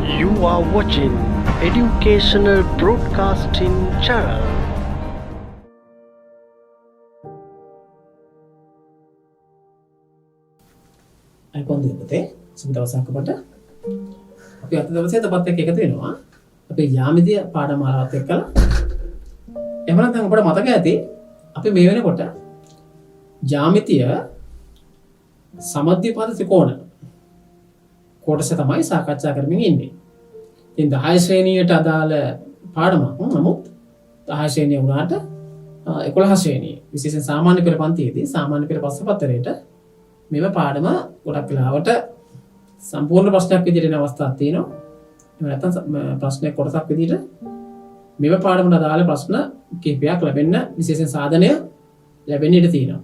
You are watching Educational Broadcasting Channel. අයිබෝන් දෙපතේ සුබ දවසක් ඔබට. අපි අද දවසේ තවත් එක්ක එකතු වෙනවා. අපේ යාමිතිය පාඩමාලාවත් එක්කලා. එහෙම නැත්නම් ඔබට මතක ඇති අපි මේ වෙනකොට යාමිතිය සමද්විපාද ත්‍රිකෝණ කොටස තමයි සාකච්ඡා කරමින් ඉන්නේ. ඉතින් 10 ශ්‍රේණියට අදාළ පාඩමක්. නමුත් 10 ශ්‍රේණිය වුණාට 11 ශ්‍රේණිය විශේෂයෙන් සාමාන්‍ය පෙළ පන්තියේදී සාමාන්‍ය පෙළ පස්සපත්තරේට මේව පාඩම ගොඩක් වෙලාවට සම්පූර්ණ ප්‍රශ්නයක් විදිහට එන අවස්ථාවක් තියෙනවා. එහෙම නැත්නම් ප්‍රශ්නයක් කොටසක් විදිහට මේව පාඩමට අදාළ ප්‍රශ්න කිහිපයක් ලැබෙන්න විශේෂයෙන් සාධනය ලැබෙන්න ඉඩ තියෙනවා.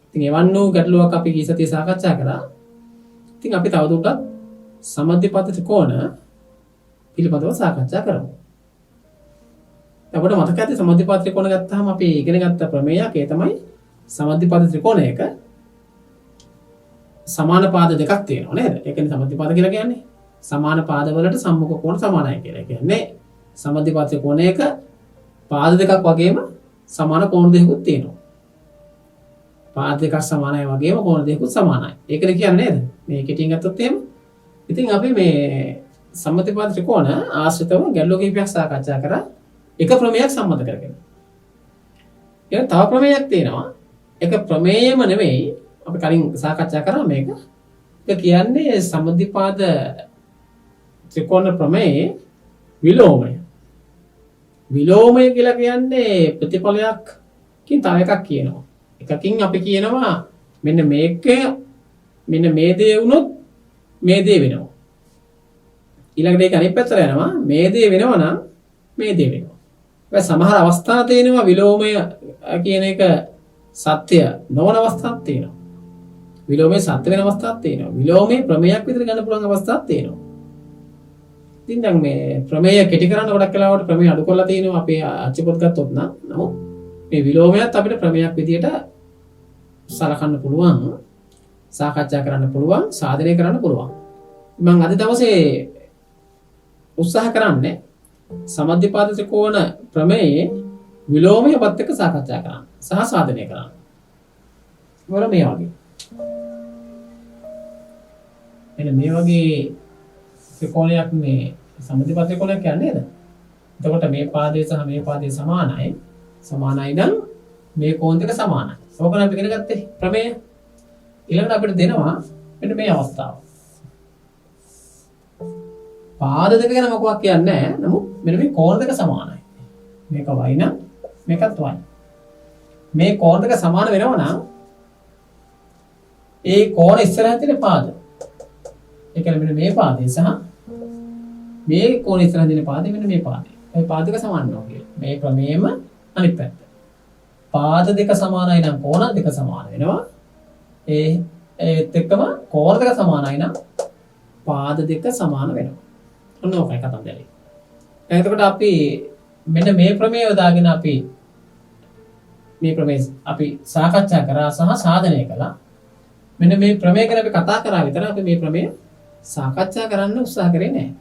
ඉතින් එවන් වූ ගැටලුවක් අපි ගිය සතියේ සාකච්ඡා කරා. ඉතින් අපි තවදුරටත් සමද්විපාද ත්‍රිකෝණ පිළිබඳව සාකච්ඡා කරමු. අපිට මතක ඇති සමද්විපාද ත්‍රිකෝණ ගත්තාම අපි ඉගෙන ගත්ත ප්‍රමේයයක් ඒ තමයි සමද්විපාද ත්‍රිකෝණයක සමාන පාද දෙකක් තියෙනවා නේද? ඒ කියන්නේ සමද්විපාද කියලා කියන්නේ සමාන පාදවලට සම්මුඛ කෝණ සමානයි කියලා. ඒ කියන්නේ සමද්විපාද ත්‍රිකෝණයක පාද දෙකක් වගේම සමාන කෝණ දෙකකුත් තියෙනවා. පාද දෙකක් සමානයි වගේම කෝණ දෙකකුත් සමානයි. ඒකද කියන්නේ නේද? මේ කෙටියෙන් ගත්තොත් එහෙම. ඉතින් අපි මේ සමද්විපාද ත්‍රිකෝණ ආශ්‍රිතව ගැටලු කිහිපයක් සාකච්ඡා කරා. එක ප්‍රමේයක් සම්බන්ධ කරගෙන. ඊට තව ප්‍රමේයක් තියෙනවා. එක ප්‍රමේයම නෙමෙයි අපි කලින් සාකච්ඡා කරා මේක. ඒක කියන්නේ සමද්විපාද ත්‍රිකෝණ ප්‍රමේයේ විලෝමය. විලෝමය කියලා කියන්නේ ප්‍රතිඵලයක්කින් තව එකක් කියනවා. එකකින් අපි කියනවා මෙන්න මේක මෙන්න මේ දේ වුණොත් මේ දේ වෙනවා. ඊළඟට ඒක අනිත් පැත්තට යනවා මේ දේ වෙනවා නම් මේ දේ වෙනවා. ඒ සමහර අවස්ථා තියෙනවා විලෝමය කියන එක සත්‍ය නොවන අවස්ථාවක් තියෙනවා. විලෝමයේ සත්‍ය වෙන අවස්ථාවක් තියෙනවා. විලෝමයේ ප්‍රමේයක් විතර ගන්න පුළුවන් අවස්ථාවක් තියෙනවා. ඉතින් දැන් මේ ප්‍රමේය කෙටි කරන්න ගොඩක් වෙලාවට ප්‍රමේය අඩු කරලා තියෙනවා අපේ අච්චි පොත් ගත්තොත් නම්. නමුත් මේ විලෝමයත් අපිට ප්‍රමේයක් විදියට සලකන්න පුළුවන්, සාකච්ඡා කරන්න පුළුවන්, සාධනය කරන්න පුළුවන්. මම අද දවසේ උත්සාහ කරන්නේ සමද්විපාද ත්‍රිකෝණ ප්‍රමේයේ විලෝමයවත් එක්ක සාකච්ඡා කරන්න සහ සාධනය කරන්න. වල මේ වගේ. එන්න මේ වගේ ත්‍රිකෝණයක් මේ සමද්විපාද ත්‍රිකෝණයක් කියන්නේ නේද? එතකොට මේ පාදයේ සහ මේ පාදයේ සමානයි. සමානයි නම් මේ කෝණ දෙක සමානයි. ඕකනම් අපි ඉගෙන ගත්තේ ප්‍රමේය. ඊළඟට අපිට දෙනවා මෙන්න මේ අවස්ථාව. පාද දෙක ගැන මොකක්ද කියන්නේ නැහැ. නමුත් මෙන්න මේ කෝණ දෙක සමානයි. මේක y නම් මේකත් y. මේ කෝණ දෙක සමාන වෙනවා නම් ඒ කෝණ ඉස්සරහින් තියෙන පාද. ඒ කියන්නේ මෙන්න මේ පාදය සහ මේ කෝණ ඉස්සරහින් තියෙන පාදය මෙන්න මේ පාදය. ඒ පාද දෙක සමාන වෙනවා කියලා. මේ ක්‍රමයේම අනිත් පැත්ත. පාද දෙක සමානයි නම් කෝණ දෙක සමාන වෙනවා. ඒත් එක්කම කෝණ දෙක සමානයි නම් පාද දෙක සමාන වෙනවා. ඔන්න ඔකයි කතන්දරේ. එතකොට අපි මෙන්න මේ ප්‍රමේය යොදාගෙන අපි මේ ප්‍රමේය අපි සාකච්ඡා කරා සහ සාධනය කළා. මෙන්න මේ ප්‍රමේය ගැන අපි කතා කරා විතර අපි මේ ප්‍රමේය සාකච්ඡා කරන්න උත්සාහ කරේ නැහැ.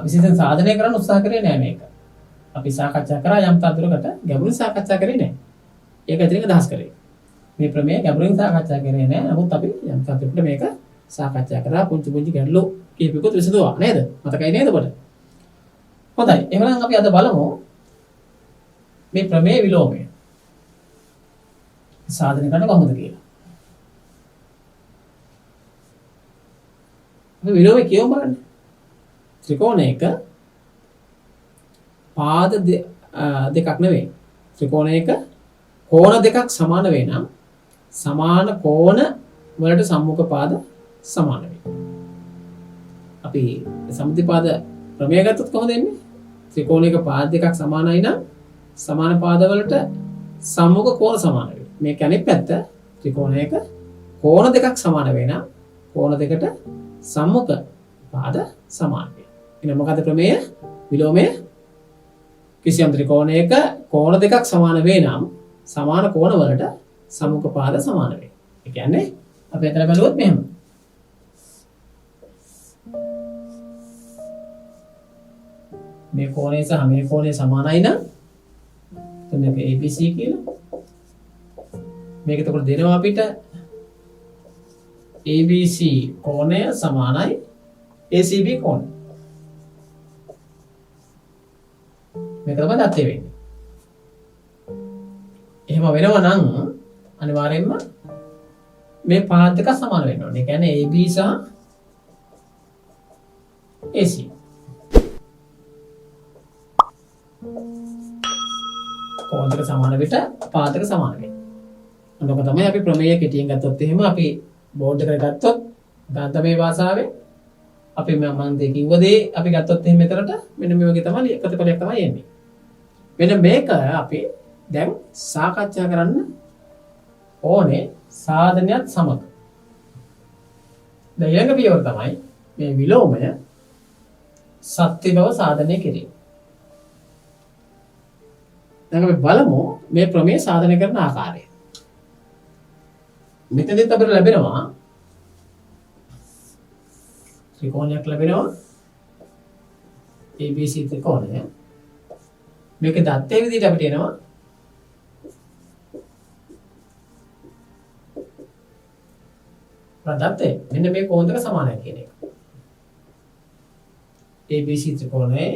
විශේෂයෙන් සාධනය කරන්න උත්සාහ කරේ නැහැ මේක. අපි සාකච්ඡා කරා යම් තාදුරකට ගැඹුරින් සාකච්ඡා කරේ නැහැ. ඒක ඇතුළේ අදහස් කරේ. මේ ප්‍රමේය ගැඹුරින් සාකච්ඡා කරේ නැහැ. නමුත් අපි යම් තාදුරකට මේක සාකච්ඡා කරා පුංචි පුංචි ගැටලු කීපයකට විසඳුවා නේද? මතකයි නේද ඔබට? හොඳයි. එහෙනම් අපි අද බලමු මේ ප්‍රමේය විලෝමය සාධනය කරන්න කොහොමද කියලා. අපි විලෝමය කියමු බලන්න. ත්‍රිකෝණයක පාද දෙකක් නෙවෙයි. ත්‍රිකෝණයක කෝණ දෙකක් සමාන වේ නම් සමාන කෝණ වලට සම්මුඛ පාද සමාන වේ. අපි සමද්විපාද ප්‍රමේය ගත්තොත් කොහොමද එන්නේ? ත්‍රිකෝණයක පාද දෙකක් සමානයි නම් සමාන පාද වලට සම්මුඛ කෝණ සමාන වේ. මේ කියන්නේ පැත්ත ත්‍රිකෝණයක කෝණ දෙකක් සමාන වේ නම් කෝණ දෙකට සම්මුඛ පාද සමාන වේ. එන මොකද ප්‍රමේය? විලෝමය කිසියම් ත්‍රිකෝණයක කෝණ දෙකක් සමාන වේ නම් සමාන කෝණ වලට සම්මුඛ පාද සමාන වේ. ඒ කියන්නේ අපි අතන බැලුවොත් මෙහෙම මේ කෝණය සහ මේ කෝණය සමානයි නම් එතකොට මේක ABC කියලා. මේක එතකොට දෙනවා අපිට ABC කෝණය සමානයි ACB කෝණය. මේක තමයි දත්තේ වෙන්නේ. එහෙම වෙනවා නම් අනිවාර්යයෙන්ම මේ පාත් දෙක සමාන වෙන්න ඕනේ. ඒ කියන්නේ AB සහ AC. කෝණ දෙක සමාන විට පාත් දෙක සමාන වෙනවා. අනෝක තමයි අපි ප්‍රමේය කෙටියෙන් ගත්තොත් එහෙම අපි බෝඩ් එකට ගත්තොත් ගාන්ධමේ භාෂාවේ අපි මම දෙක කිව්ව දේ අපි ගත්තොත් එහෙම මෙතනට මෙන්න මේ වගේ තමයි එකතපලයක් තමයි එන්නේ. මෙන්න මේක අපි දැන් සාකච්ඡා කරන්න ඕනේ සාධනයත් සමග. දැන් ඊළඟ පියවර තමයි මේ විලෝමය සත්‍ය බව සාධනය කිරීම. දැන් අපි බලමු මේ ප්‍රමේය සාධනය කරන ආකාරය. මෙතනදිත් අපිට ලැබෙනවා ත්‍රිකෝණයක් ලැබෙනවා ABC ත්‍රිකෝණය. මේක දත්තේ විදිහට අපිට එනවා දත්තේ මෙන්න මේ කෝණ දෙක සමානයි කියන එක. ABC ත්‍රිකෝණයේ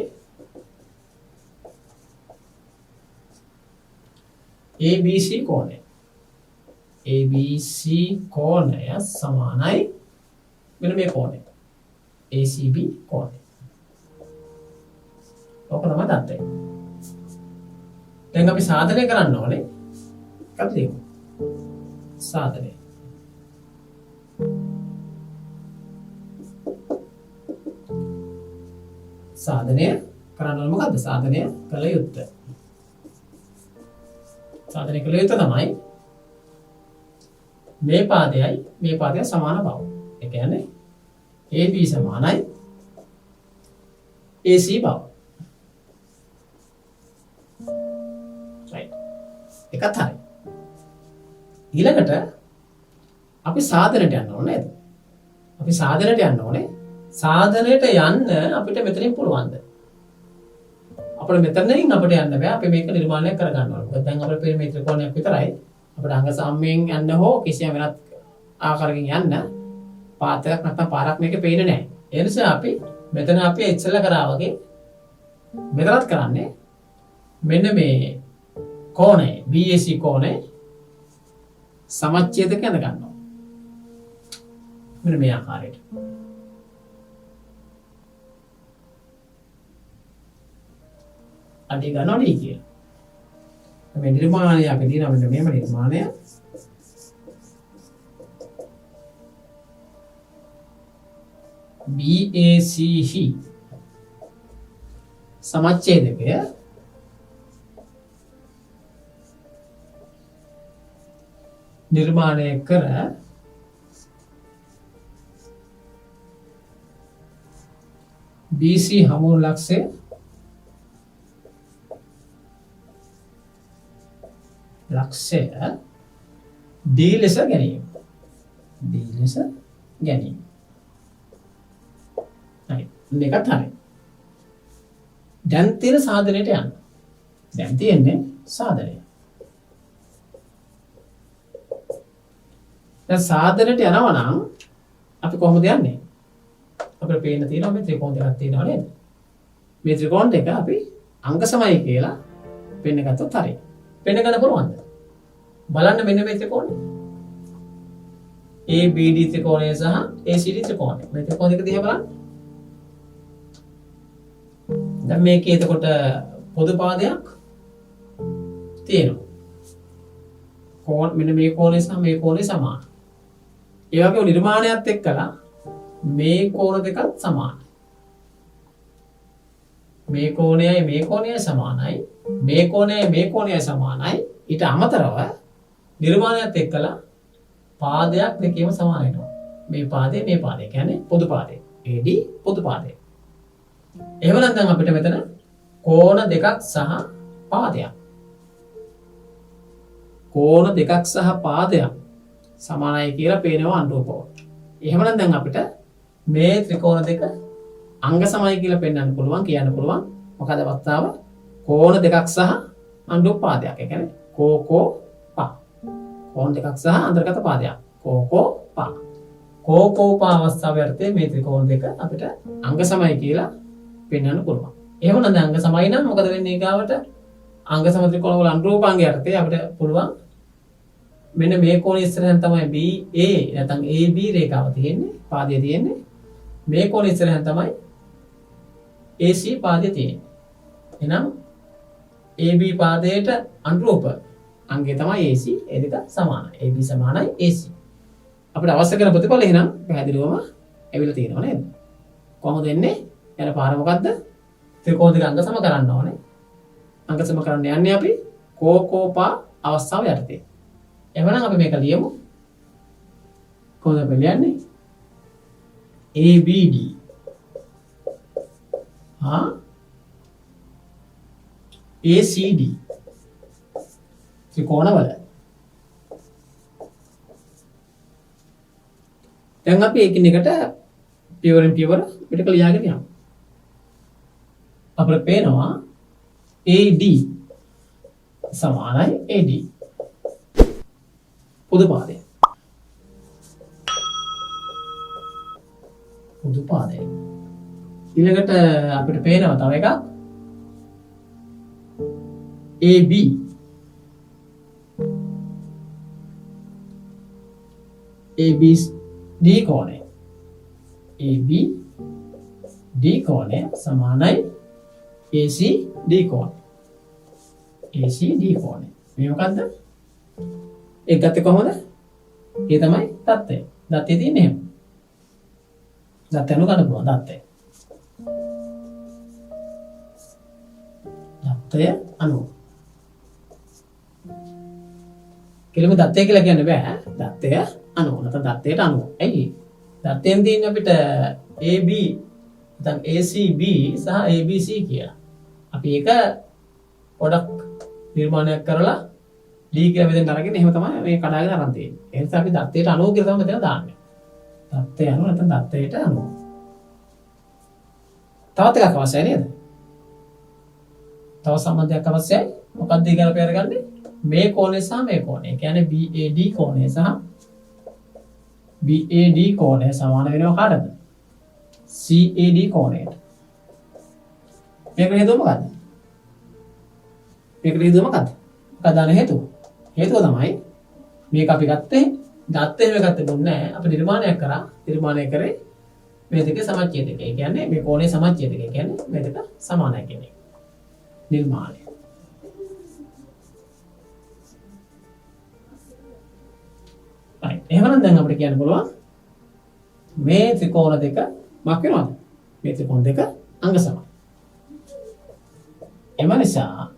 ABC කෝණය ABC කෝණය සමානයි මෙන්න මේ කෝණය ACB කෝණය. ඔක තමයි දත්තේ. දැන් අපි සාධනය කරන්න ඕනේ කවුද? සාධනය. සාධනය කරන්න ඕනේ මොකද්ද? සාධනය කළ යුත්තේ. සාධනය කළ යුත්තේ තමයි මේ පාදයයි සමාන බව. ඒ කියන්නේ AB සමානයි AC බව. right. එකත් හරි. ඊළඟට අපි සාධනයට යන්න ඕනේ නේද? අපි සාධනයට යන්න ඕනේ. සාධනයට යන්න අපිට මෙතනින් පුළුවන්ද? අපිට මෙතනින් අපිට යන්න බෑ. අපි මේක නිර්මාණය කරගන්න ඕනේ. මොකද දැන් අපිට පේන මේ ත්‍රිකෝණයක් විතරයි. අපිට අංග සම්මයෙන් යන්න හෝ කිසියම් වෙනත් ආකාරකින් යන්න පාත් එකක් නැත්නම් පාරක් මේකේ පේන්නේ නැහැ. ඒ නිසා අපි මෙතන අපි ඉස්සෙල්ලා කරා වගේ මෙතනත් කරන්නේ මෙන්න මේ කෝණය BAC කෝණය සමච්ඡේදක යන ගන්නවා. මෙන්න මේ ආකාරයට. අඩි ගන්නවා නේ කියලා. මේ නිර්මාණය අපි දිනා මෙන්න මේම නිර්මාණය BAC සමච්ඡේදකය නිර්මාණය කර BC හමු ලක්ෂය D ලෙස ගැනීම. හරි. මේකත් හරි. දැන් තියෙන සාධනයට යන්න. දැන් තියෙන්නේ සාධනය. දැන් සාධනයට යනවා නම් අපි කොහොමද යන්නේ? අපිට පේන්න තියෙනවා මේ ත්‍රිකෝණ දෙකක් තියෙනවා නේද? මේ ත්‍රිකෝණ දෙක අපි අංග සමයි කියලා පෙන්න ගත්තොත් හරි. පෙන්න ගන්න පුළුවන්ද? බලන්න මෙන්න මේ ත්‍රිකෝණය. ABD ත්‍රිකෝණය සහ ACD ත්‍රිකෝණය. මේ ත්‍රිකෝණ දෙක දිහා බලන්න. දැන් මේකේ එතකොට පොදු පාදයක් තියෙනවා. කෝණ මෙන්න මේ කෝණය සහ මේ කෝණය සමාන. ඒ වගේම නිර්මාණයත් එක්කලා මේ කෝණ දෙකත් සමානයි. මේ කෝණයයි මේ කෝණයයි සමානයි. මේ කෝණයයි මේ කෝණයයි සමානයි. ඊට අමතරව නිර්මාණයත් එක්කලා පාදයක් දෙකේම සමාන වෙනවා. මේ පාදේ කියන්නේ පොදු පාදේ. AD පොදු පාදේ. එහෙමනම් දැන් අපිට මෙතන කෝණ දෙකක් සහ පාදයක්. කෝණ දෙකක් සහ පාදයක් සමානයි කියලා පේනවා අනුරූපව. එහෙමනම් දැන් අපිට මේ ත්‍රිකෝණ දෙක අංග සමයි කියලා පෙන්වන්න පුළුවන් කියන්න පුළුවන් මොකද අවස්ථාව? කෝණ දෙකක් සහ අනුරූප පාදයක්. ඒ කියන්නේ කෝකෝ පා. කෝණ දෙකක් සහ අන්තර්ගත පාදයක්. කෝකෝ පා. කෝකෝ පා අවස්ථාව යටතේ මේ ත්‍රිකෝණ දෙක අපිට අංග සමයි කියලා පෙන්වන්න පුළුවන්. එහෙම නැත්නම් අංග සමයි නම් මොකද වෙන්නේ ඊගාවට? අංග සම ත්‍රිකෝණ වල අනුරූපාංග යටතේ අපිට පුළුවන් මෙන්න මේ කෝණය ඉස්සරහින් තමයි BA නැත්නම් AB රේඛාව තියෙන්නේ, පාදය තියෙන්නේ. මේ කෝණය ඉස්සරහින් තමයි AC පාදය තියෙන්නේ. එහෙනම් AB පාදයට අනුරූප අංගය තමයි AC. ඒ දෙක සමානයි. AB සමානයි AC. අපිට අවශ්‍ය කරන ප්‍රතිඵල එහෙනම් පැහැදිලිවම ඇවිල්ලා තියෙනවා නේද? කොහොමද එන්නේ? යන පාර මොකද්ද? ත්‍රිකෝණ දෙක අංග සම කරන්න ඕනේ. අංග සම කරන්න යන්නේ අපි කෝකෝපා අවස්ථාව යටතේ. එහෙනම් අපි මේක ලියමු. කොහොමද අපි ලියන්නේ? ABD ACD ත්‍රිකෝණවල. දැන් අපි එකිනෙකට පියවරෙන් පියවර පිටක ලියාගෙන යමු. අපිට පේනවා AD සමානයි AD පොදු පාදය. පොදු පාදය. ඊළඟට අපිට පේනවා තව එකක් AB ABD කෝණය. ABD කෝණය සමානයි ACD කෝණය. ACD කෝණය. මේ මොකද්ද? ඒක ගත්තේ කොහොමද? ඒ තමයි தත්ත්වය. දත්තේ තියෙන්නේ එහෙම. දත්ත අනුව ගන්න පුළුවන් දත්තය. දත්තය අනුව. කෙලිම දත්තය කියලා කියන්න බෑ. දත්තය අනුව. නැත්නම් දත්තයට අනුව. ඇයි? දත්තෙන් තියෙන්නේ අපිට AB නැත්නම් ACB සහ ABC කියලා. අපි ඒක පොඩක් නිර්මාණයක් කරලා ලී කියලා බෙදෙන්න අරගෙන එහෙම තමයි මේ කඩාගෙන අරන් තියෙන්නේ. ඒ නිසා අපි දත්තයට අනුව කියලා තමයි මෙතන දාන්නේ. දත්තය අනුව නැත්නම් දත්තයට අනුව. තවත් එකක් අවශ්‍යයි නේද? තව සම්බන්ධයක් අවශ්‍යයි. මොකක්ද ඒ ගැන අපි අරගන්නේ? මේ කෝණය සහ මේ කෝණය. ඒ කියන්නේ BAD කෝණය සහ BAD කෝණය සමාන වෙනවා කාටද? CAD කෝණයට. මේක හේතුව මොකද්ද? මේක හේතුව මොකද්ද? මොකක්ද දාන හේතුව? හේතුව තමයි මේක අපි ගත්තේ දත්ත එහෙම ගත්තේ දුන්නේ නැහැ. අපි නිර්මාණයක් කරා. නිර්මාණය කරේ මේ දෙකේ සමච්ඡේදකය. ඒ කියන්නේ මේ කෝණයේ සමච්ඡේදකය. ඒ කියන්නේ මේ දෙක සමානයි කියන එක. නිර්මාණය. right. එහෙනම් දැන් අපිට කියන්න පුළුවන් මේ ත්‍රිකෝණ දෙක මක් වෙනවද? මේ ත්‍රිකෝණ දෙක අංග සමයි. එම නිසා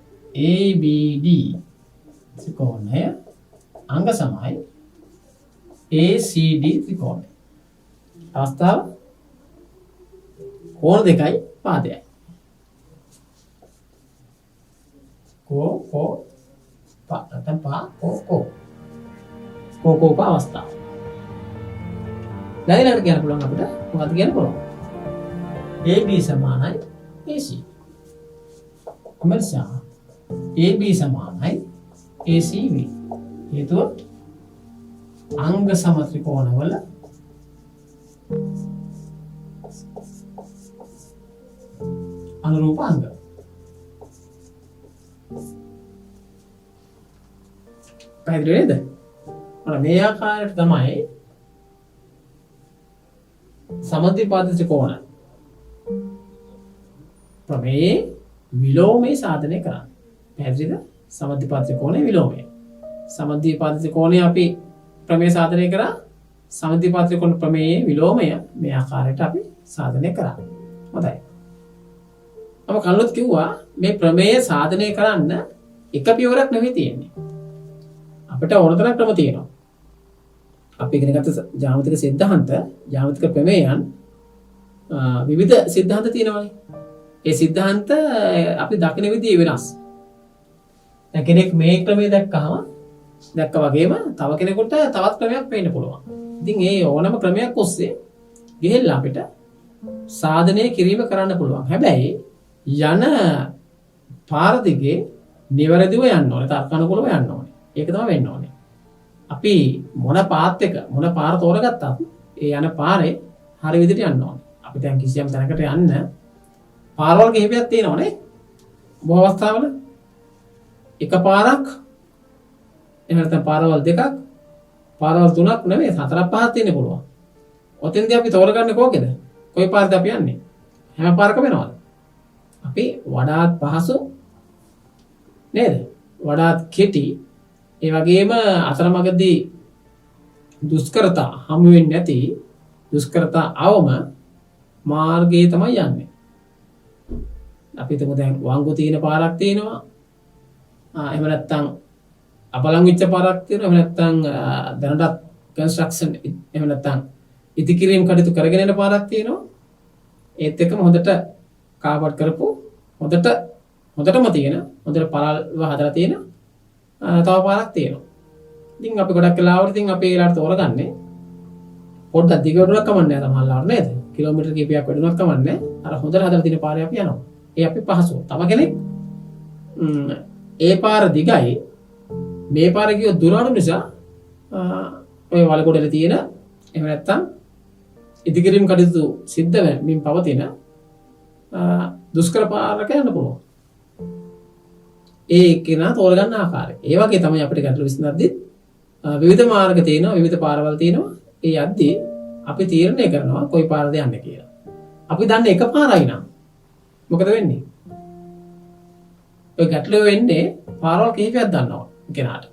ABD ත්‍රිකෝණය අංග සමයි ACD ත්‍රිකෝණය. අවස්ථාව කෝණ දෙකයි පාදයයි. කෝ පා නැත්නම් පා කෝ පා අවස්ථාව. ඊළඟට කියන්න පුළුවන් අපිට මොකක්ද කියන්න පුළුවන්? AB සමානයි AC. කොමර්ෂා AB සමානයි ACB. හේතුව අංග සම ත්‍රිකෝණවල අනුරූප අංග. පැහැදිලි නේද? මේ ආකාරයට තමයි සමද්විපාද ත්‍රිකෝණ ප්‍රමේයේ විලෝමයේ සාධනය කරන්නේ. පැහැදිලිද? සමද්විපාද ත්‍රිකෝණයේ විලෝමය. සමද්විපාද ත්‍රිකෝණය අපි ප්‍රමේය සාධනය කරා. සමද්විපාද ත්‍රිකෝණ ප්‍රමේයේ විලෝමය මේ ආකාරයට අපි සාධනය කරා. හොඳයි. අප කලින් කිව්වා මේ ප්‍රමේය සාධනය කරන්න එක පියවරක් නෙවෙයි තියෙන්නේ. අපිට ඕනතරම් ක්‍රම තියෙනවා. අපි ඉගෙන ගත්ත ජ්‍යාමිතික සිද්ධාන්ත, ජ්‍යාමිතික ප්‍රමේයයන් විවිධ සිද්ධාන්ත තියෙනවානේ. ඒ සිද්ධාන්ත අපි දකින විදිය වෙනස්. දැන් කෙනෙක් මේ ක්‍රමය දැක්කම දැක්ක වගේම තව කෙනෙකුට තවත් ක්‍රමයක් පේන්න පුළුවන්. ඉතින් ඒ ඕනම ක්‍රමයක් ඔස්සේ ගිහිල්ලා අපිට සාධනය කිරීම කරන්න පුළුවන්. හැබැයි යන පාර දිගේ නිවැරදිව යන්න ඕනේ. තර්කානුකූලව යන්න ඕනේ. ඒක තමයි වෙන්න ඕනේ. අපි මොන පාත් එක මොන පාර තෝරගත්තත් ඒ යන පාරේ හරි විදිහට යන්න ඕනේ. අපි දැන් කිසියම් තැනකට යන්න පාරවල් කිහිපයක් තියෙනවනේ. බොහෝ අවස්ථාවල එක පාරක් එහෙම නැත්නම් පාරවල් දෙකක් පාරවල් තුනක් නෙවෙයි 4ක් 5ක් තියෙන්න පුළුවන්. ඔතෙන්දී අපි තෝරගන්නේ කෝකේද? කොයි පාරද අපි යන්නේ? හැම පාරකම වෙනවද? අපි වඩාත් පහසු නේද? වඩාත් කෙටි ඒ වගේම අතරමඟදී දුෂ්කරතා හමු වෙන්නේ නැති දුෂ්කරතා අවම මාර්ගයේ තමයි යන්නේ. අපි හිතමු දැන් වංගු තියෙන පාරක් තියෙනවා. එහෙම නැත්නම් අපලං වෙච්ච පාරක් තියෙනවා. එහෙම නැත්නම් දැනටත් කන්ස්ට්‍රක්ෂන් එහෙම නැත්නම් ඉදිකිරීම කටයුතු කරගෙන යන පාරක් තියෙනවා. ඒත් එක්කම හොඳට කාපට් කරපු හොඳටම තියෙන හොඳට පළල්ව හදලා තියෙන තව පාරක් තියෙනවා. ඉතින් අපි ගොඩක් වෙලාවට ඉතින් අපි ඒලාට තෝරගන්නේ පොඩ්ඩක් දිග වැඩුණක් කමන්නේ නැහැ සමහරවල් නේද? කිලෝමීටර් කිහිපයක් වැඩුණක් කමන්නේ අර හොඳට හදලා තියෙන පාරේ අපි යනවා. ඒ අපි පහසුව. තව කෙනෙක් ඒ පාර දිගයි මේ පාර ගියොත් දුර අඩු නිසා ඔය වලකොඩේ තියෙන එහෙම නැත්නම් ඉදිකිරීම කටයුතු සිද්ධ වෙමින් පවතින දුෂ්කර පාරක යන්න පුළුවන්. ඒ කෙනා තෝරගන්න ආකාරය. ඒ වගේ තමයි අපිට ගැටලු විසඳද්දී විවිධ මාර්ග තියෙනවා, විවිධ පාරවල් තියෙනවා. ඒ යද්දී අපි තීරණය කරනවා කොයි පාරද යන්නේ කියලා. අපි දන්නේ එක පාරයි නම් මොකද වෙන්නේ? ඔය ගැටලුව වෙන්නේ පාරවල් කිහිපයක් දන්නවා කෙනාට.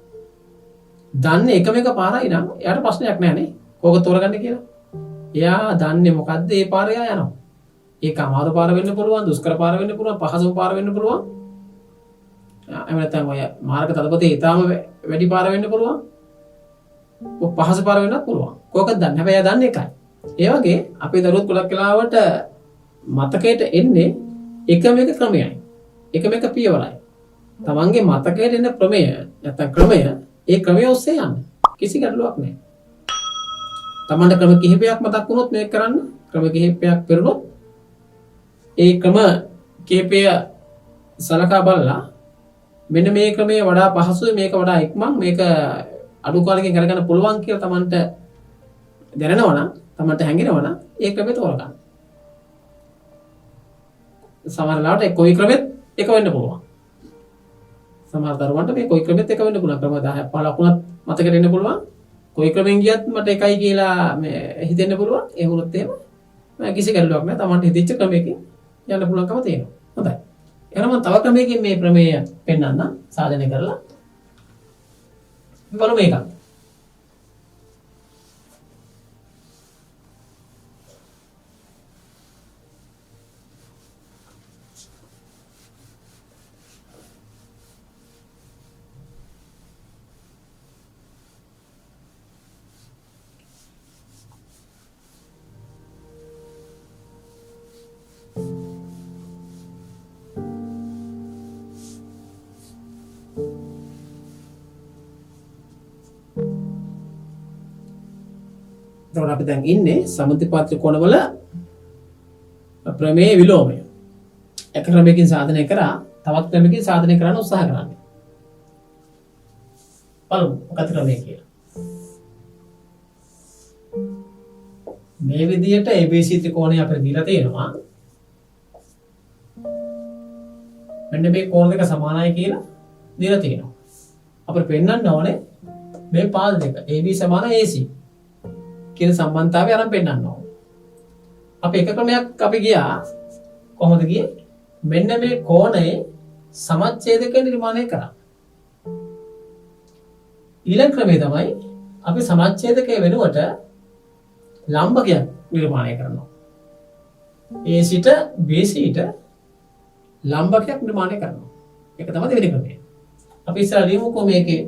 දන්නේ එකම එක පාරයි නම් එයාට ප්‍රශ්නයක් නැහැ නේ. කෝක තෝරගන්නේ කියලා. එයා දන්නේ මොකද්ද? ඒ පාර එයා යනවා. ඒක අමාරු පාර වෙන්න පුළුවන්, දුෂ්කර පාර වෙන්න පුළුවන්, පහසු පාර වෙන්න පුළුවන්. එහෙම නැත්නම් ඔය මාර්ග තදපතේ ඊටාම වැඩි පාර වෙන්න පුළුවන්. ඔය පහසු පාර වෙන්නත් පුළුවන්. කෝකද දන්නේ? හැබැයි එයා දන්නේ එකයි. ඒ වගේ අපේ දරුවොත් ගොඩක් වෙලාවට මතකයට එන්නේ එකම එක ක්‍රමයයි. එකම එක පියවරයි. තමන්ගේ මතකයට එන ක්‍රමය නැත්නම් ක්‍රමය ඒ ක්‍රමය ඔස්සේ යන්න. කිසි ගැටලුවක් නැහැ. තමන්ට ක්‍රම කිහිපයක් මතක් වුණොත් මේක කරන්න. ක්‍රම කිහිපයක් පෙරුණොත් ඒ ක්‍රම කිහිපය සලකා බලලා මෙන්න මේ ක්‍රමය වඩා පහසුයි, මේක වඩා ඉක්මන්, මේක අඩු කාලෙකින් කරගන්න පුළුවන් කියලා තමන්ට දැනෙනවා නම්, තමන්ට හැඟෙනවා නම් ඒ ක්‍රමය තෝරගන්න. සමහර ලාවට කොයි ක්‍රමෙත් එක වෙන්න පුළුවන්. සමහර දරුවන්ට මේ කොයි ක්‍රමෙත් එක වෙන්න පුළුවන්. ක්‍රම 10ක් 15ක් වුණත් මතකෙට එන්න පුළුවන්. කොයි ක්‍රමෙන් ගියත් මට එකයි කියලා මේ හිතෙන්න පුළුවන්. ඒ වුණොත් එහෙම මම කිසි ගැටලුවක් නැහැ. තමන්ට හිතෙච්ච ක්‍රමයකින් යන්න පුළුවන්කම තියෙනවා. හොඳයි. එහෙනම් මම තව ක්‍රමයකින් මේ ප්‍රමේය පෙන්වන්න සාධනය කරලා බලමු මේක. එතකොට අපි දැන් ඉන්නේ සමථපාත්‍ර කොණවල ප්‍රමේය විලෝමය. එක ක්‍රමයකින් සාධනය කරා තවත් ක්‍රමයකින් සාධනය කරන්න උත්සාහ කරන්නේ. බලමු මොකද ක්‍රමය කියලා. මේ විදිහට ABC ත්‍රිකෝණය අපිට දීලා තියෙනවා. මෙන්න මේ කෝණ දෙක සමානයි කියලා දීලා තියෙනවා. අපිට පෙන්වන්න ඕනේ මේ පාද දෙක AB සමාන AC කියන සම්බන්ධතාවය අරන් පෙන්නන්න ඕන. අපි එක ක්‍රමයක් අපි ගියා කොහොමද ගියේ? මෙන්න මේ කෝණයේ සමච්ඡේදක නිර්මාණය කරා. ඊළඟ ක්‍රමය තමයි අපි සමච්ඡේදකයේ වෙනුවට ලම්බකයක් නිර්මාණය කරනවා. AC ට BC ට ලම්බකයක් නිර්මාණය කරනවා. ඒක තමයි දෙවෙනි ක්‍රමය. අපි ඉස්සරහ ලියමුකෝ මේකේ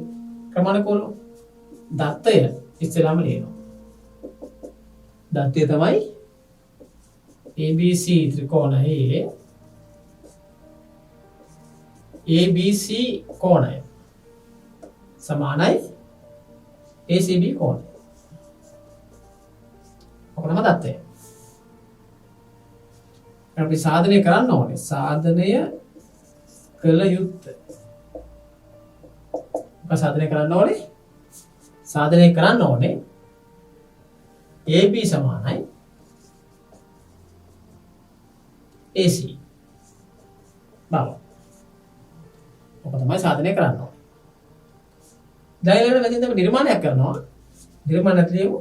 ක්‍රමානුකූලව දත්තය ඉස්සෙල්ලාම ලියනවා. දත්තය තමයි ABC ත්‍රිකෝණයේ ABC කෝණය සමානයි ACB කෝණය. ඔක තමයි දත්තය. අපි සාධනය කරන්න ඕනේ. සාධනය කළ යුත්තේ. අපි සාධනය කරන්න ඕනේ. සාධනය කරන්න ඕනේ. AB සමානයි AC. බව. ඔක තමයි සාධනය කරන්න ඕනේ. දැන් ඊළඟට වැදින් අපි නිර්මාණයක් කරනවා. නිර්මාණයක් ලියමු.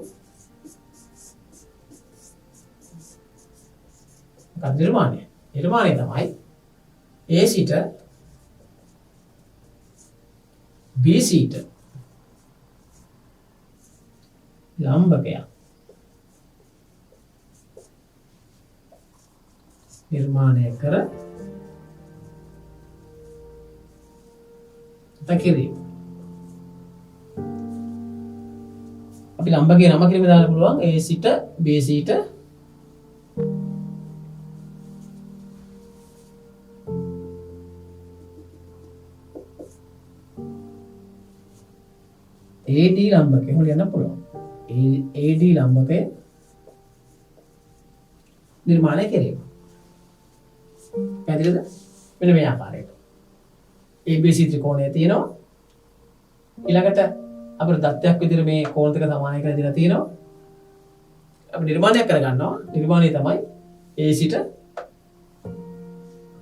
නිර්මාණය තමයි AC ට BC ට ලම්බකයක් නිර්මාණය කර තකිරීම. අපි ලම්බකයේ නම කිරීම දාන්න පුළුවන් AC ට BC ට AD ලම්බකය හොල යන්න පුළුවන්. AD ලම්බකය නිර්මාණය කිරීම. පැහැදිලිද? මෙන්න මේ ආකාරයට. ABC ත්‍රිකෝණය තියෙනවා. ඊළඟට අපිට දත්තයක් විදිහට මේ කෝණ දෙක සමානයි කියලා දීලා තියෙනවා. අපි නිර්මාණයක් කරගන්නවා. නිර්මාණය තමයි AC ට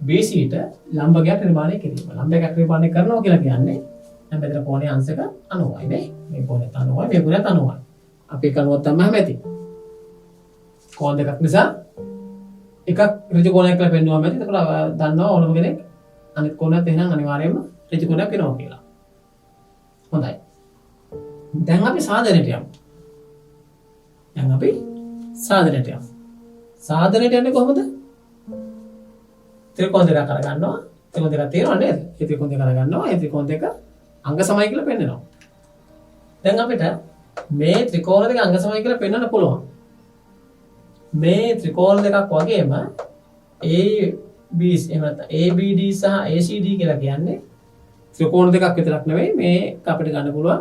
BC ට ලම්බකයක් නිර්මාණය කිරීම. ලම්බකයක් නිර්මාණය කරනවා කියලා කියන්නේ දැන් මෙතන කෝණයේ අංශක 90යි නේ. මේ කෝණය 90යි, මේ කෝණය 90යි. අපි 90ක් තමයි හැමති. කෝණ දෙකක් නිසා එකක් ඍජු කෝණයක් කියලා පෙන්වුවාම ඇති. ඒකට දන්නවා ඕනම කෙනෙක් අනිත් කෝණයත් එහෙනම් අනිවාර්යයෙන්ම ඍජු කෝණයක් වෙනවා කියලා. හොඳයි. දැන් අපි සාධනයට යමු. සාධනයට යන්නේ කොහොමද? ත්‍රිකෝණ දෙකක් අරගන්නවා. ත්‍රිකෝණ දෙකක් තියෙනවා නේද? ඒ ත්‍රිකෝණ දෙක අරගන්නවා. ඒ ත්‍රිකෝණ දෙක අංග සමයි කියලා පෙන්නනවා. දැන් අපිට මේ ත්‍රිකෝණ දෙක අංග සමයි කියලා පෙන්වන්න පුළුවන්. මේ ත්‍රිකෝණ දෙකක් වගේම AB එහෙම නැත්නම් ABD සහ ACD කියලා කියන්නේ ත්‍රිකෝණ දෙකක් විතරක් නෙවෙයි මේ අපිට ගන්න පුළුවන්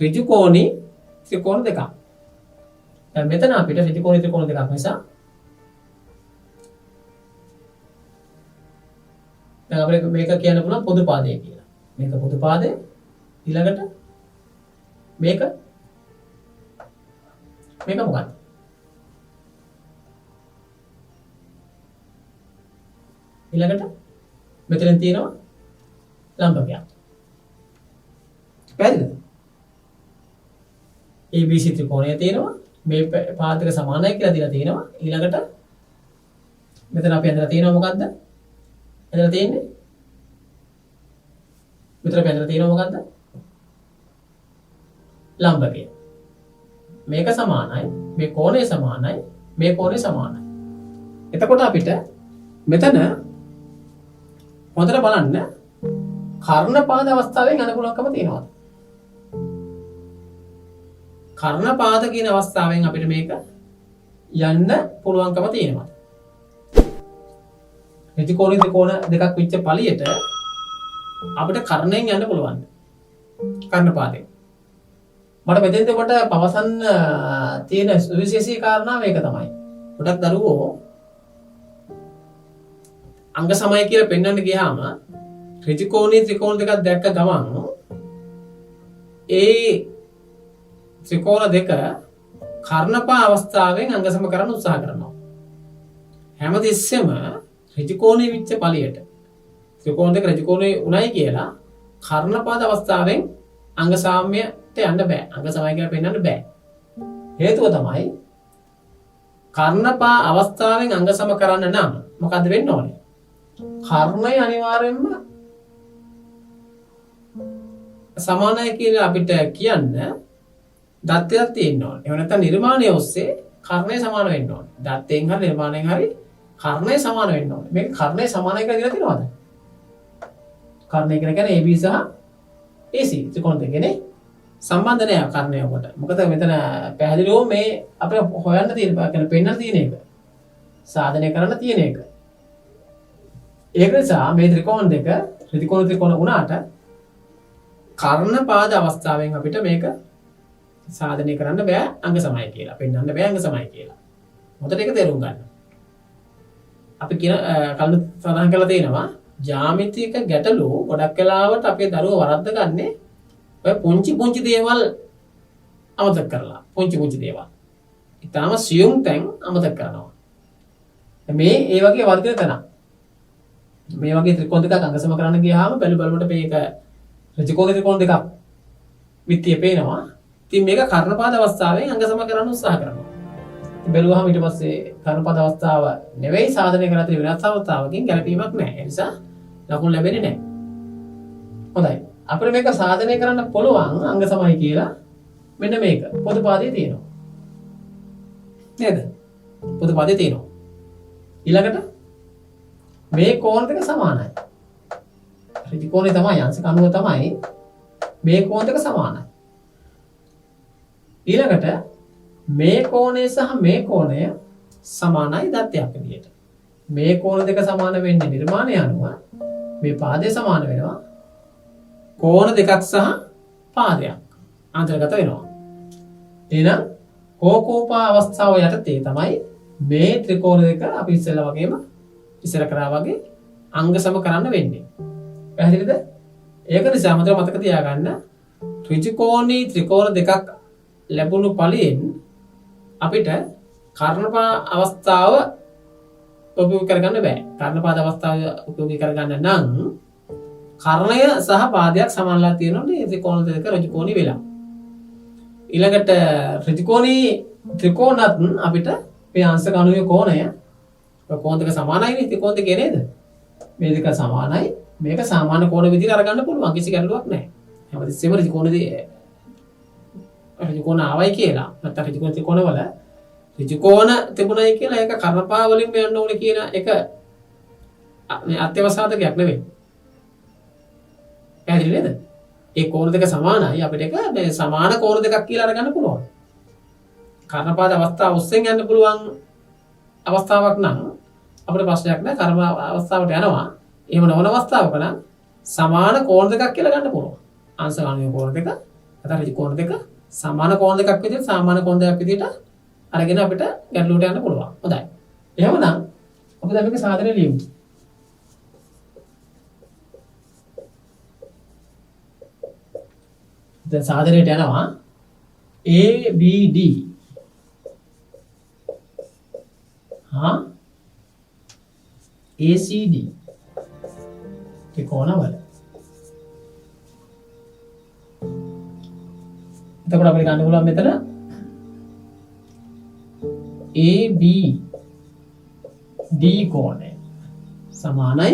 ඍජු කෝණී ත්‍රිකෝණ දෙකක්. දැන් මෙතන අපිට ඍජු කෝණී ත්‍රිකෝණ දෙකක් නිසා දැන් අපිට මේක කියන්න පුළුවන් පොදු පාදය කියලා. මේක පොදු පාදය. ඊළඟට මේක මොකක්ද? ඊළඟට මෙතන තියෙනවා ලම්බකයක්. පැහැදිලිද? ABC ත්‍රිකෝණය තියෙනවා. මේ පාදක සමානයි කියලා දීලා තියෙනවා. ඊළඟට මෙතන අපි අඳලා තියෙනවා මොකද්ද? මෙතන තියෙන්නේ මොකද්ද? ලම්බකය. මේක සමානයි, මේ කෝණය සමානයි, මේ කෝණය සමානයි. එතකොට අපිට මෙතන හොඳට බලන්න කර්ණපාද අවස්ථාවෙන් යන්න පුළුවන්කම තියෙනවා. කර්ණපාද කියන අවස්ථාවෙන් අපිට මේක යන්න පුළුවන්කම තියෙනවා. ත්‍රිකෝණ දෙකක් විච්ච පළියට අපිට කර්ණයෙන් යන්න පුළුවන්. කර්ණපාදයෙන්. මට මෙතෙන්ද කොට පවසන්න තියෙන සුවිශේෂී කාරණා මේක තමයි. ගොඩක් දරුවෝ අංග සමය කියලා පෙන්වන්න ගියාම ත්‍රිකෝණී ත්‍රිකෝණ දෙකක් දැක්ක ගමන් ඒ ත්‍රිකෝණ දෙක කර්ණපා අවස්ථාවෙන් අංග සම කරන්න උත්සාහ කරනවා. හැමතිස්සෙම ත්‍රිකෝණී විච්ච පළියට ත්‍රිකෝණ දෙක ත්‍රිකෝණේ උණයි කියලා කර්ණපාද අවස්ථාවෙන් අංග සාම්‍යයට යන්න බෑ. අංග සමය කියලා පෙන්වන්න බෑ. හේතුව තමයි කර්ණපා අවස්ථාවෙන් අංග සම කරන්න නම් මොකද්ද වෙන්න ඕනේ? කර්ණය අනිවාර්යෙන්ම සමානයි කියලා අපිට කියන්න දත්තයක් තියෙන්න ඕනේ. එහෙම නැත්නම් නිර්මාණය ඔස්සේ කර්ණය සමාන වෙන්න ඕනේ. දත්තයෙන් හරි නිර්මාණයෙන් හරි කර්ණය සමාන වෙන්න ඕනේ. මේක කර්ණය සමානයි කියලා දීලා තියෙනවද? කර්ණය කියන්නේ AB සහ AC ත්‍රිකෝණ දෙකනේ සම්බන්ධ නෑ කර්ණය කොට. මොකද මෙතන පැහැදිලිව මේ අපිට හොයන්න තියෙන කියන්නේ පෙන්වන්න තියෙන එක. සාධනය කරන්න තියෙන එක. ඒක නිසා මේ ත්‍රිකෝණ දෙක ත්‍රිකෝණ වුණාට කර්ණපාද අවස්ථාවෙන් අපිට මේක සාධනය කරන්න බෑ අංග සමය කියලා. පෙන්වන්න බෑ අංග සමය කියලා. මොකද ඒක තේරුම් ගන්න. අපි කියන කලින් සඳහන් කරලා තියෙනවා ජ්‍යාමිතික ගැටලු ගොඩක් වෙලාවට අපේ දරුවෝ වරද්ද ගන්නේ ඔය පුංචි දේවල් අමතක කරලා පුංචි දේවල්. ඊටාම සියුම් තැන් අමතක කරනවා. මේ ඒ වගේ වර්ධන තැන. මේ වගේ ත්‍රිකෝණ දෙකක් අංගසම කරන්න ගියාම බලුවට මේක ඍජුකෝණ ත්‍රිකෝණ දෙකක් විත්තිය පේනවා. ඉතින් මේක කර්ණපාද අවස්ථාවෙන් අංගසම කරන්න උත්සාහ කරනවා. බැලුවාම ඊට පස්සේ කර්ණපාද අවස්ථාව නෙවෙයි සාධනය කරලා තියෙන වෙනස් අවස්ථාවකින් ගැලපීමක් නැහැ. ඒ නිසා ලකුණු ලැබෙන්නේ නැහැ. හොඳයි. අපිට මේක සාධනය කරන්න පුළුවන් අංග සමයි කියලා මෙන්න මේක පොදු පාදයේ තියෙනවා. නේද? පොදු පාදයේ තියෙනවා. ඊළඟට මේ කෝණ දෙක සමානයි. ඍජු කෝණය තමයි අංශක 90 තමයි මේ කෝණ දෙක සමානයි. ඊළඟට මේ කෝණය සහ මේ කෝණය සමානයි දත්තයක් විදියට. මේ කෝණ දෙක සමාන වෙන්නේ නිර්මාණය අනුව මේ පාදය සමාන වෙනවා. කෝණ දෙකක් සහ පාදයක් අන්තර්ගත වෙනවා. එහෙනම් කෝකෝපා අවස්ථාව යටතේ තමයි මේ ත්‍රිකෝණ දෙක අපි ඉස්සෙල්ලා වගේම ඉස්සර කරා වගේ අංග සම කරන්න වෙන්නේ. පැහැදිලිද? ඒක නිසා මතක තියාගන්න ත්‍රිකෝණී ත්‍රිකෝණ දෙකක් ලැබුණු ඵලයෙන් අපිට කර්ණපා අවස්ථාව උපයෝගී කරගන්න බෑ. කර්ණපාද අවස්ථාව උපයෝගී කරගන්න නම් කර්ණය සහ පාදයක් සමානලා තියෙනොනේ ත්‍රිකෝණ දෙක ඍජුකෝණී වෙලා. ඊළඟට ඍජුකෝණී ත්‍රිකෝණත් අපිට මේ අංශක 90 කෝණය කෝණ දෙක සමානයිනේ ත්‍රිකෝණ දෙකේ නේද? මේ දෙක සමානයි. මේක සාමාන්‍ය කෝණ විදිහට අරගන්න පුළුවන්. කිසි ගැටලුවක් නැහැ. හැමතිස්සෙම ඍජුකෝණ ආවයි කියලා නැත්නම් ඍජුකෝණ ත්‍රිකෝණ වල ඍජුකෝණ තිබුණයි කියලා ඒක කර්ණපා වලින් යන්න ඕනේ කියන එක මේ අත්‍යවශ්‍යතාවයක් නෙවෙයි. පැහැදිලි නේද? ඒ කෝණ දෙක සමානයි අපිට ඒක මේ සමාන කෝණ දෙකක් කියලා අරගන්න පුළුවන්. කර්ණපාද අවස්ථාව ඔස්සෙන් යන්න පුළුවන් අවස්ථාවක් නම් අපිට ප්‍රශ්නයක් නැහැ. කර්ම අවස්ථාවට යනවා. එහෙම නොවන අවස්ථාවක නම් සමාන කෝණ දෙකක් කියලා ගන්න පුළුවන්. අංශ ගණනීය කෝණ දෙක, නැත්නම් ඍජුකෝණ දෙක සමාන කෝණ දෙකක් විදිහට සාමාන්‍ය කෝණ දෙකක් විදිහට අරගෙන අපිට ගැටලුවට යන්න පුළුවන්. හොඳයි. එහෙමනම් අපි දැන් මේක සාධනය ලියමු. දැන් සාධනයට යනවා ABD ACD ත්‍රිකෝණවල. එතකොට අපිට ගන්න පුළුවන් මෙතන ABD කෝණය සමානයි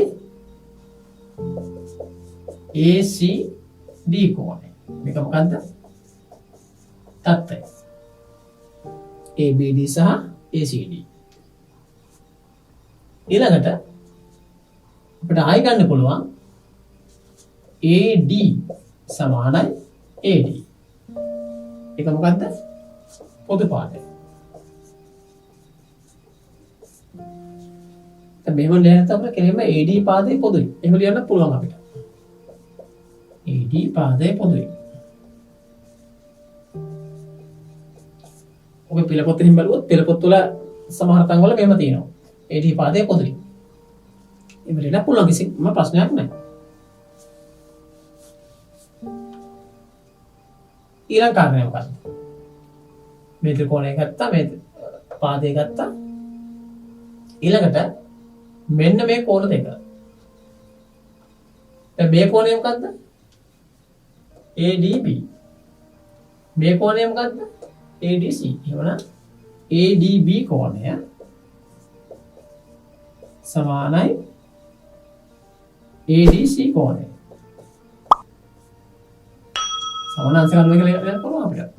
ACD කෝණය. මේක මොකද්ද? තත්ත්වය. ABD සහ ACD. ඊළඟට අපිට ආයෙ ගන්න පුළුවන් AD සමානයි AD. ඒක මොකද්ද? පොදු පාඩය. දැන් මෙහෙම ලියනත් අපිට කෙනෙක්ම AD පාදේ පොදුයි. එහෙම ලියන්න පුළුවන් අපිට. AD පාදේ පොදුයි. ඔබ පෙළපොතෙන් බලුවොත් පෙළපොත් වල සමහර තැන් වල මෙහෙම තියෙනවා. AD පාදේ පොදුයි. එහෙම ලියන්න පුළුවන් කිසිම ප්‍රශ්නයක් නැහැ. ඊළඟ කාරණය මොකක්ද? මේ ත්‍රිකෝණය ගත්තා, මේ පාදය ගත්තා. ඊළඟට මෙන්න මේ කෝණ දෙක. දැන් මේ කෝණය මොකද්ද? ADB. මේ කෝණය මොකද්ද? ADC. එහෙමනම් ADB කෝණය සමානයි ADC කෝණය. සමාන අංශක 90 කියලා ලියන්න පුළුවන් අපිට.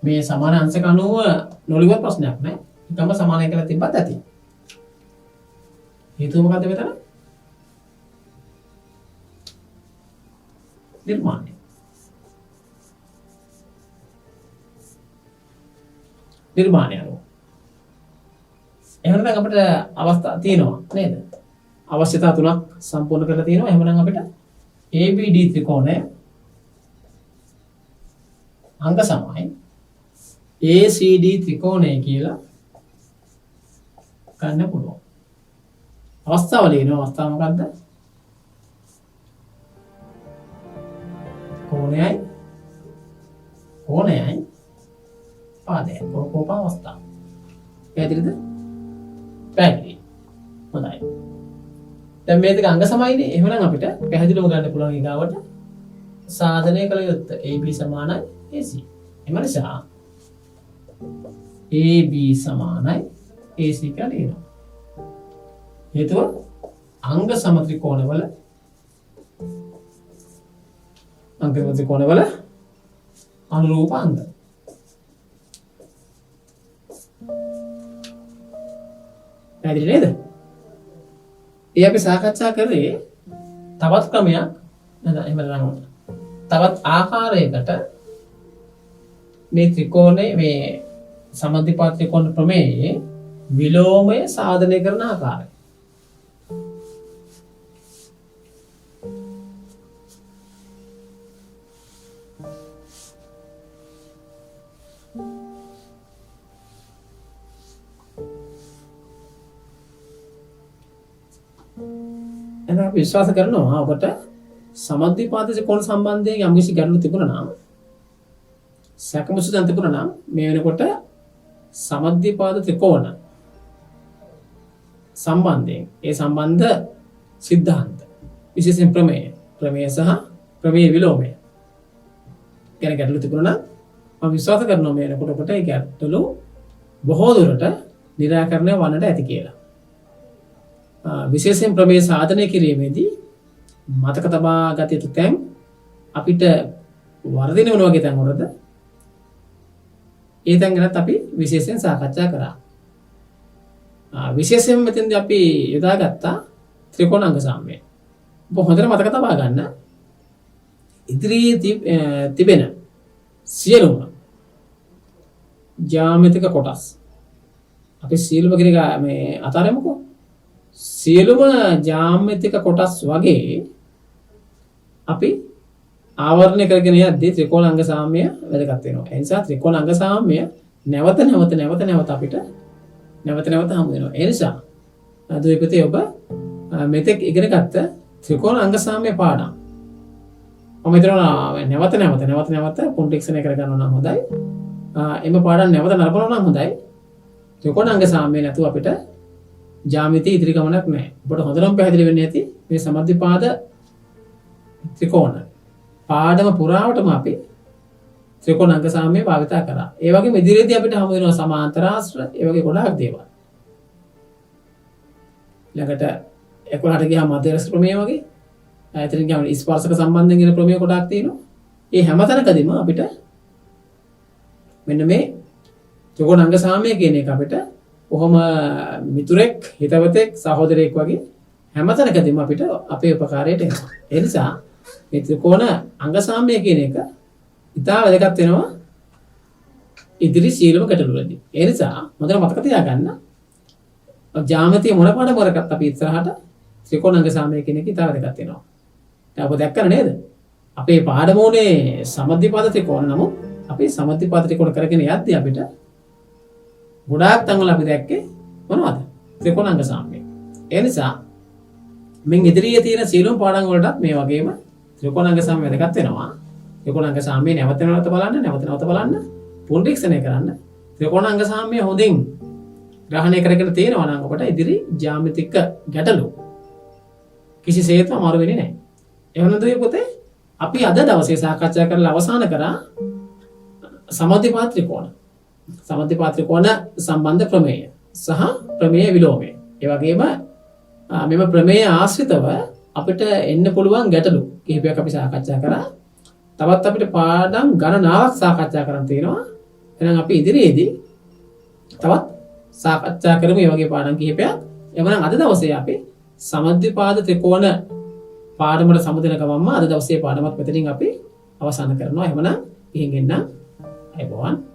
මේ සමාන අංශක 90 නොලියුවත් ප්‍රශ්නයක් නෑ. එකම සමානයි කියලා තිබ්බත් ඇති. හේතුව මොකද්ද මෙතන? නිර්මාණය. නිර්මාණය අනුව. එහෙනම් අපිට අවස්ථා තියෙනවා නේද? අවශ්‍යතා තුනක් සම්පූර්ණ කරලා තියෙනවා. එහෙනම් අපිට ABD ත්‍රිකෝණය අංග සමයි ACD ත්‍රිකෝණය කියලා ගන්න පුළුවන්. අවස්ථාව ලියනවා. අවස්ථාව මොකද්ද? කෝණයයි පාදයයි. කෝප අවස්ථාව. පැහැදිලිද? පැහැදිලි. හොඳයි. දැන් මේ දෙක අංග සමයිනේ. එහෙනම් අපිට පැහැදිලිව ගන්න පුළුවන් ඊගාවට සාධනය කළ යුත්තේ AB සමානයි AC. එම නිසා AB සමානයි AC කියලා ලියනවා. හේතුව අංග සම ත්‍රිකෝණවල අනුරූප අංග. පැහැදිලි නේද? ඒ අපි සාකච්ඡා කරේ තවත් ක්‍රමයක් එහෙම තවත් ආකාරයකට මේ ත්‍රිකෝණයේ මේ සමද්විපාත ත්‍රිකෝණ ප්‍රමේයයේ විලෝමය සාධනය කරන ආකාරය. එතන අපි විශ්වාස කරනවා ඔබට සමද්විපාත ත්‍රිකෝණ සම්බන්ධයෙන් යම්කිසි ගැටලු තිබුණා නම් සැකමසුදන් තිබුණා නම් මේ වෙනකොට සමද්විපාත ත්‍රිකෝණ සම්බන්ධයෙන් ඒ සම්බන්ධ සිද්ධාන්ත විශේෂයෙන් ප්‍රමේය සහ ප්‍රමේය විලෝමය ගැන ගැටලු තිබුණා නම් මම විශ්වාස කරනවා මේ වෙනකොට ඔබට ඒ ගැටලු බොහෝ දුරට निराකරණය වන්නට ඇති කියලා. විශේෂයෙන් ප්‍රමේය සාධනය කිරීමේදී මතක තබා ගත යුතු තැන් අපිට වර්ධනය වුණ වගේ තැන් වලද ඒ තැන් ගැනත් අපි විශේෂයෙන් සාකච්ඡා කරා. විශේෂයෙන් මෙතෙන්දී අපි යොදාගත්තා ත්‍රිකෝණ අංග සාම්‍යය. ඔබ හොඳට මතක තබා ගන්න. ඉදිරියේ තිබෙන සියලුම ජ්‍යාමිතික කොටස් අපි සියලුම කියන මේ අතාරමුකෝ. සියලුම ජ්‍යාමිතික කොටස් වගේ අපි ආවරණය කරගෙන යද්දී ත්‍රිකෝණ අංග සාම්‍ය වැදගත් වෙනවා. ඒ නිසා ත්‍රිකෝණ අංග සාම්‍ය නැවත අපිට නැවත හමු වෙනවා. ඒ නිසා දුවේපතේ ඔබ මෙතෙක් ඉගෙන ගත්ත ත්‍රිකෝණ අංග සාම්‍ය පාඩම් මම හිතනවා නැවත කොන්ටෙක්ස්ට් එක කරගන්න නම් හොඳයි. එම පාඩම් නැවත නරඹනවා නම් හොඳයි. ත්‍රිකෝණ අංග සාම්‍ය නැතුව අපිට ජ්‍යාමිතිය ඉදිරි ගමනක් නැහැ. ඔබට හොඳටම පැහැදිලි වෙන්නේ නැති මේ සමද්විපාද ත්‍රිකෝණ පාඩම පුරාවටම අපි ත්‍රිකෝණ අංග සාම්‍ය භාවිතා කරා. ඒ වගේම ඉදිරියේදී අපිට හමු වෙනවා සමාන්තර ආශ්‍ර, ඒ වගේ ගොඩාක් දේවල්. ළඟට 11ට ගියාම මධ්‍යස්ථ ප්‍රමේය වගේ එතනින් ගියාම ස්පර්ශක සම්බන්ධයෙන් එන ප්‍රමේය ගොඩාක් තියෙනවා. ඒ හැම තැනකදීම අපිට මෙන්න මේ ත්‍රිකෝණ අංග සාම්‍ය කියන එක අපිට කොහොම මිතුරෙක්, හිතවතෙක්, සහෝදරයෙක් වගේ හැම තැනකදීම අපිට අපේ උපකාරයට එනවා. ඒ නිසා මේ ත්‍රිකෝණ අංග සාම්‍ය කියන එක ඉතා වැදගත් වෙනවා ඉදිරි සියලුම ගැටලුවලදී. ඒ නිසා හොඳට මතක තියාගන්න ජ්‍යාමිතිය මොන පාඩම කරගත් අපි ඉස්සරහට ත්‍රිකෝණ අංග සාම්‍ය කියන එක ඉතා වැදගත් වෙනවා. දැන් ඔබ දැක්කන නේද? අපේ පාඩම උනේ සමද්විපාත ත්‍රිකෝණ. නමුත් අපි සමද්විපාත ත්‍රිකෝණ කරගෙන යද්දී අපිට ගොඩාක් තැන්වල අපි දැක්කේ මොනවද? ත්‍රිකෝණ අංග සාම්‍ය. ඒ නිසා මින් ඉදිරියේ තියෙන සියලුම පාඩම් වලටත් මේ වගේම ත්‍රිකෝණ අංග සාම්‍ය වැදගත් වෙනවා. ත්‍රිකෝණ අංග සාම්‍ය නැවත බලන්න, පුනරීක්ෂණය කරන්න. ත්‍රිකෝණ අංග සාම්‍ය හොඳින් ග්‍රහණය කරගෙන තියෙනවා නම් ඔබට ඉදිරි ජ්‍යාමිතික ගැටලු කිසිසේත්ම අමාරු වෙන්නේ නැහැ. එහෙනම් දුවේ පුතේ අපි අද දවසේ සාකච්ඡා කරලා අවසන් කරා සමද්විපාත ත්‍රිකෝණ. සමද්විපාත ත්‍රිකෝණ සම්බන්ධ ප්‍රමේය සහ ප්‍රමේය විලෝමය. ඒ වගේම මෙම ප්‍රමේය ආශ්‍රිතව අපිට එන්න පුළුවන් ගැටලු කිහිපයක් අපි සාකච්ඡා කරා. තවත් අපිට පාඩම් ගණනාවක් සාකච්ඡා කරන්න තියෙනවා. එහෙනම් අපි ඉදිරියේදී තවත් සාකච්ඡා කරමු මේ වගේ පාඩම් කිහිපයක්. එවනම් අද දවසේ අපි සමද්විපාත ත්‍රිකෝණ පාඩමට සමුදෙන ගමන්ම අද දවසේ පාඩමත් මෙතනින් අපි අවසන් කරනවා. එහෙනම් ගිහින් එන්න. අයබෝවන්.